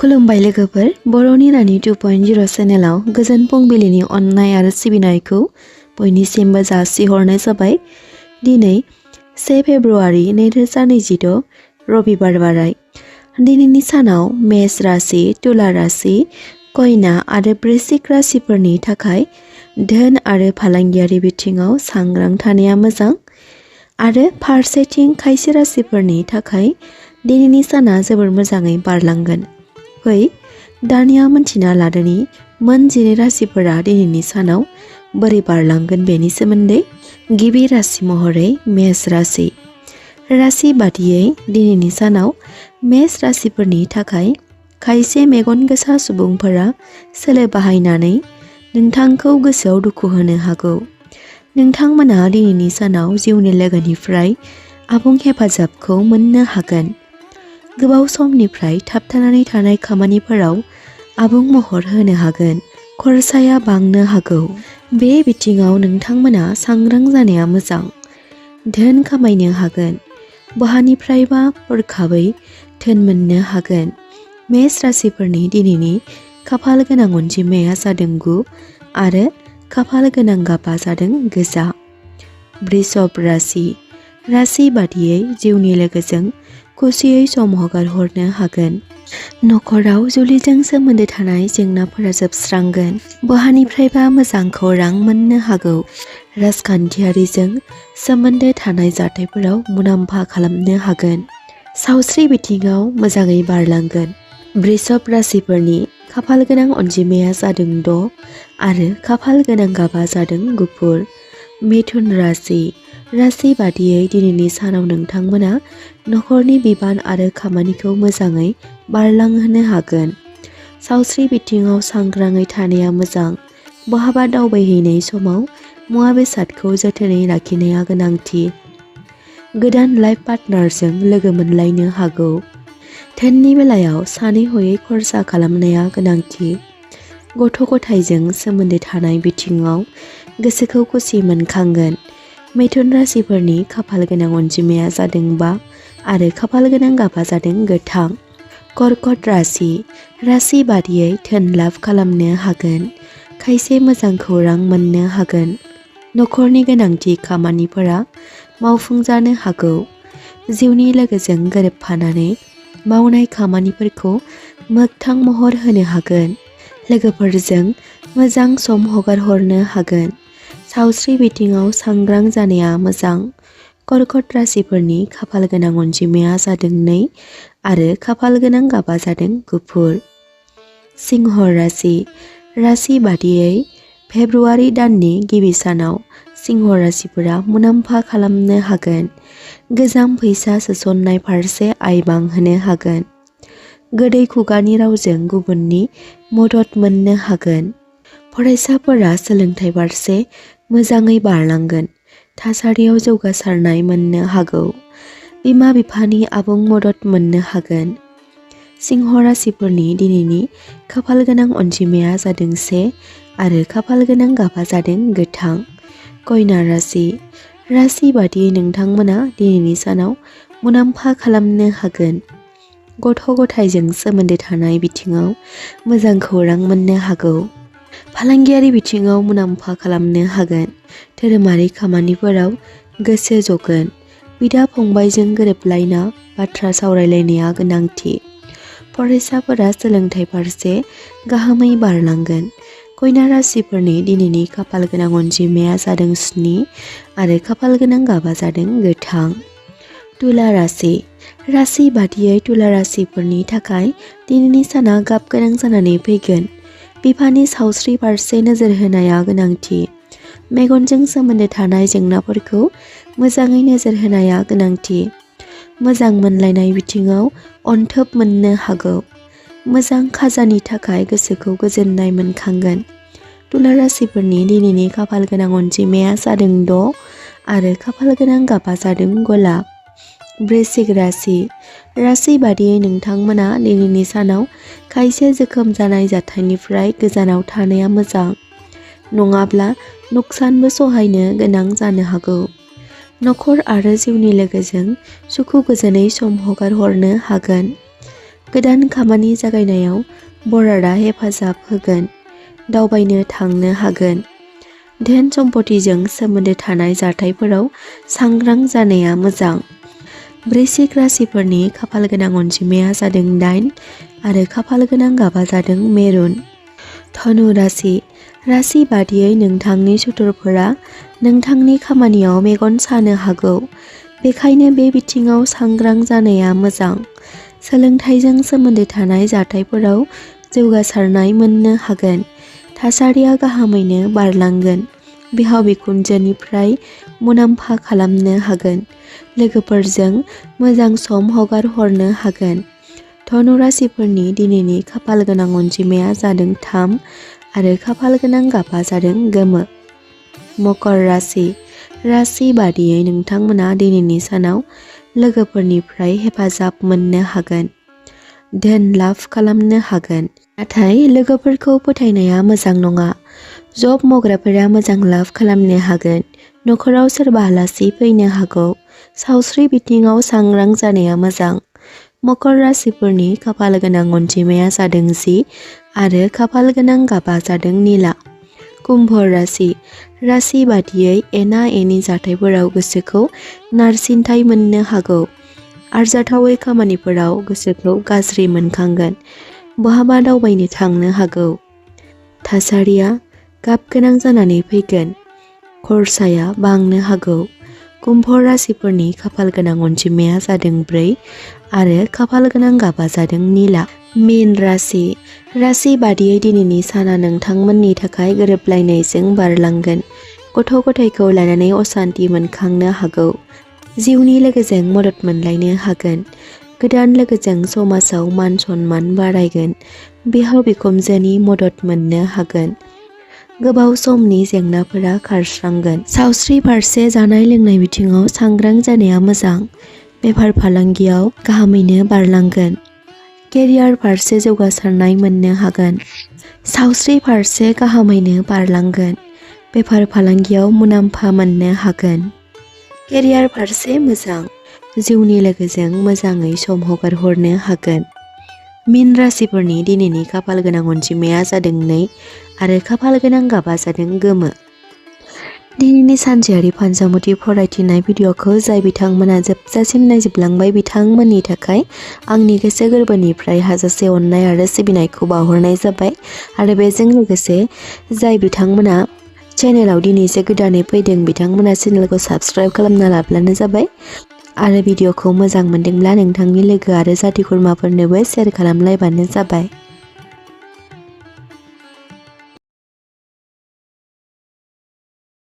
खुलुमबाय लोगोफोर, बर'नि रानि 2.0 चेनेलाव गोजोन फुंबिलिनि अननाय आरो सिबिनायखौ बयनिसिमबो जासिहरनाय जाबाय। दिनै 1 फेब्रुआरि 2026 रबिबार बाराय। दिनैनि सानाव मेष राशि, तुला राशि, कन्या आरो वृश्चिक राशिफोरनि थाखाय धोन आरो फालांगियारि बिथिङाव सांग्रां थानाया मोजां आरो फारसेथिं खायसे राशिफोरनि थाखाय दिनैनि साना जोबोर मोजाङै बारलांगोन। फै दानिया मोनथिना लादोनि मोन 10 राशिफोरा दिनैनि सानाव बोरै बारलांगोन बेनि सोमोन्दै। गिबि राशि महरै मेष राशि। राशि बादियै दिनैनि सानाव मेष राशिफोरनि थाखाय खायसे मेगन गोसा सुबुंफोरा सोलो बाहायनानै नोंथांखौ गोसोआव दुखु होनो हागौ। नोंथांमोना दिनैनि सानाव जिउनि लोगोनिफ्राय आबुं हेफाजाबखौ मोननो हागोन। गोबाव समनिफ्राय थाबथानानै थानाय खामानिफोराव आबुं महर होनो हागोन। खरसाया बांनो हागौ। बे बिथिङाव नोंथांमोना सांग्रां जानाया मोजां। धोन खामायनो हागोन। बहानिफ्रायबा हरखाबै धोन मोननो हागोन। मेष राशिफोरनि दिनैनि खाफाल गोनां अनजिमाया जादों 9 आरो खाफाल गोनां गाबा जादों गोजा। वृषभ राशि। राशि बादियै जिउनि लोगोजों खुसियै सम हगार हरनो हागोन। नखराव जुलिजों सोमोन्दो थानाय जेंनाफोरा जोबस्रांगोन। बहानिफ्रायबा मोजां खौरां मोननो हागौ। राजखान्थियारिजों सोमोन्दो थानाय जाथायफोराव मुलाम्फा खालामनो हागोन। सावस्रि बिथिङाव मोजाङै बारलांगोन। वृषभ राशिफोरनि खाफाल गोनां अनजिमाया जादों 6 आरो खाफाल गोनां गाबा जादों गुफुर। मिथुन राशि। राशि बादियै दिनैनि सानाव नोंथांमोना नखरनि बिबान आरो खामानिखौ मोजाङै बारलांहोनो हागोन। सावस्रि बिथिङाव सांग्राङै थानाया मोजां। बहाबा दावबायहैनाय समाव मुवा बेसादखौ जोथोनै लाखिनाया गोनांथि। गोदान लाइफ पार्टनारजों लोगो मोनलायनो हागौ। धोननि बेलायाव सानै हयै खरसा खालामनाया गोनांथि। गथ' गथायजों सोमोन्दो थानाय बिथिङाव गोसोखौ खुसि मोनखांगोन। मिथुन राशिफोरनि खाफाल गोनां अनजिमाया जादों 5 आरो खाफाल गोनां गाबा जादों गोथां। कर्कट राशि। राशि बादियै धोन लाभ खालामनो हागोन। खायसे मोजां खौरां मोननो हागोन। नखरनि गोनांथि खामानिफोरा मावफुंजानो हागौ। जिउनि लोगोजों गोरोबफानानै मावनाय खामानिफोरखौ मोगथां महर होनो हागोन। लोगोफोरजों मोजां सम हगार हरनो हागोन। सावस्रि बिथिङाव सांग्रां जानाया मोजां। कर्कट राशिफोरनि खाफाल गोनां अनजिमाया जादों 2 आरो खाफाल गोनां गाबा जादों गुफुर। सिंह राशि। राशि बादियै फेब्रुआरि दाननि गिबि सानाव सिंह राशिफोरा मुलाम्फा खालामनो हागोन। गोजाम फैसा सोसननाय फारसे आय बांहोनो हागोन। गोदै खुगानि रावजों गुबुननि मदद मोननो हागोन। फरायसाफोरा सोलोंथाइ फारसे मोजाङै बारलांगोन। थासारियाव जौगासारनाय मोननो हागौ। बिमा बिफानि आबुं मदद मोननो हागोन। सिंह राशिफोरनि दिनैनि खाफाल गोनां अनजिमाया जादों 1 आरो खाफाल गोनां गाबा जादों गोथां। कन्या राशि। राशि बादियै नोंथांमोना दिनैनि सानाव मुलाम्फा खालामनो हागोन। गथ' गथायजों सोमोन्दो थानाय बिथिङाव मोजां खौरां मोननो हागौ। फालांगियारि बिथिङाव मुलाम्फा खालामनो हागोन। धोरोमारि खामानिफोराव गोसो जगोन। बिदा फंबायजों गोरोबलायना बाथ्रा सावरायलायनाया गोनांथि। फरायसाफोरा सोलोंथाइ फारसे गाहामै बारलांगोन। कन्या राशिफोरनि दिनैनि खाफाल गोनां अनजिमाया जादों 7 आरो खाफाल गोनां गाबा जादों गोथां। तुला राशि। राशि बादियै तुला राशिफोरनि थाखाय दिनैनि साना गाब गोनां जानानै फैगोन। बिफानि सावस्रि फारसे नोजोर होनाया गोनांथि। मेगनजों सोमोन्दो थानाय जेंनाफोरखौ मोजाङै नोजोर होनाया गोनांथि। मोजां मोनलायनाय बिथिङाव अनथोब मोननो हागौ। मोजां खाजानि थाखाय गोसोखौ गोजोननाय मोनखांगोन। तुला राशिफोरनि दिनैनि खाफाल गोनां अनजिमाया जादों 6 आरो खाफाल गोनां गाबा जादों गलाब। वृश्चिक राशि। राशि बादियै नोंथांमोना दिनैनि सानाव खायसे जोखोम जानाय जाथायनिफ्राय गोजानाव थानाया मोजां। नङाब्ला नुकसानबो सहायनो गोनां जानो हागौ। नखर आरो जिउनि लोगोजों सुखु गोजोनै सम हगार हरनो हागोन। गोदान खामानि जागायनायाव बरादा हेफाजाब होगोन। दावबायनो थांनो हागोन। धोन सम्पथिजों सोमोन्दो थानाय जाथायफोराव सांग्रां जानाया मोजां। वृश्चिक राशिफोरनि खाफालगोनां अनजिमाया जादों 8 आरो खाफालगोनां गाबा जादों मेरुन। धनु राशि बादियै नोंथांनि सुथुरफोरा नोंथांनि खामानियाव मेगन सानो हागौ। बेखायनो बे बिथिङाव सांग्रां जानाया मोजां। सोलोंथाइजों सोमोन्दो थानाय जाथायफोराव जौगासारनाय मोननो हागोन। थासारिया गाहामैनो बारलांगोन। बिहाव बिखुनजोनिफ्राय मुलाम्फा खालामनो हागोन। लोगोफोरजों मोजां सम हगार हरनो हागोन। धनु राशिफोरनि दिनैनि खाफालगोनां अनजिमाया जादों 3 आरो खाफालगोनां गाबा जादों गोमो। मकर राशि बादियै नोंथांमोना दिनैनि सानाव लोगोफोरनिफ्राय हेफाजाब मोननो हागोन। धोन लाभ खालामनो हागोन। नाथाय लोगोफोरखौ फोथायनाया मोजां नङा। जब मावग्राफोरा मोजां लाभ खालामनो हागोन। न'खराव सोरबा आलासि फैनो हागौ। सावस्रि बिथिङाव सांग्रां जानाया मोजां। मकर राशिफोरनि खाफालगोनां अनजिमाया जादों 10 आरो खाफालगोनां गाबा जादों निला। कुम्भ राशि बादियै एना एनि जाथायफोराव गोसोखौ नारसिनथाय मोननो हागौ। आरजाथावै खामानिफोराव गोसोखौ गाज्रि मोनखांगोन। बहाबा दावबायनो थांनो हागौ। थासारिया गाबगोनां जानानै फैगोन। खरसाया बांनो हागौ। कुम्भ राशिफोरनि खाफालगोनां अनजिमाया जादों 4 आरो खाफालगोनां गाबा जादों निला। मीन राशि बादियै दिनैनि साना नोंथांमोननि थाखाय गोरोबलायनायजों बारलांगोन। गथ' गथायखौ लानानै असान्ति मोनखांनो हागौ। जिउनि लोगोजों मदद मोनलायनो हागोन। गोदान लोगोजों समाजाव मान सन्मान बारायगोन। बिहाव बिखुनजोनि मदद मोननो हागोन। गोबाव समनि जेंनाफोरा खारस्रांगोन। सावस्रि फारसे जानाय लोंनाय बिथिङाव सांग्रां जानाया मोजां। बेफार फालांगियाव गाहामैनो बारलांगोन। केरियार फारसे जौगासारनाय मोननो हागोन। सावस्रि फारसे गाहामैनो बारलांगोन। बेफार फालांगियाव मुलाम्फा मोननो हागोन। केरियार फारसे मोजां। जिउनि लोगोजों मोजाङै सम हगार हरनो हागोन। मीन राशिफोरनि दिनैनि खाफालगोनां अनजिमाया जादों 2 आरो खाफालगोनां गाबा जादों गोमो। दिनैनि सानसेयारि फानजामुथि फरायथिनाय भिडिअ'खौ जाय बिथांमोना जोबजासिम नायजोबलांबाय बिथांमोननि थाखाय आंनि गोसो गोरबोनिफ्राय हाजासे अननाय आरो सिबिनायखौ बावहरनाय जाबाय। आरो बेजों लोगोसे जाय बिथांमोना चेनेलाव दिनैसो गोदानै फैदों बिथांमोना चेनेलखौ साबस्क्राइब खालामना लाब्लानो जाबाय। आरो भिडिअ'खौ मोजां मोनदोंब्ला नोंथांनि लोगो आरो जाथि खुरमाफोरनोबो शेयार खालामलायबानो जाबाय।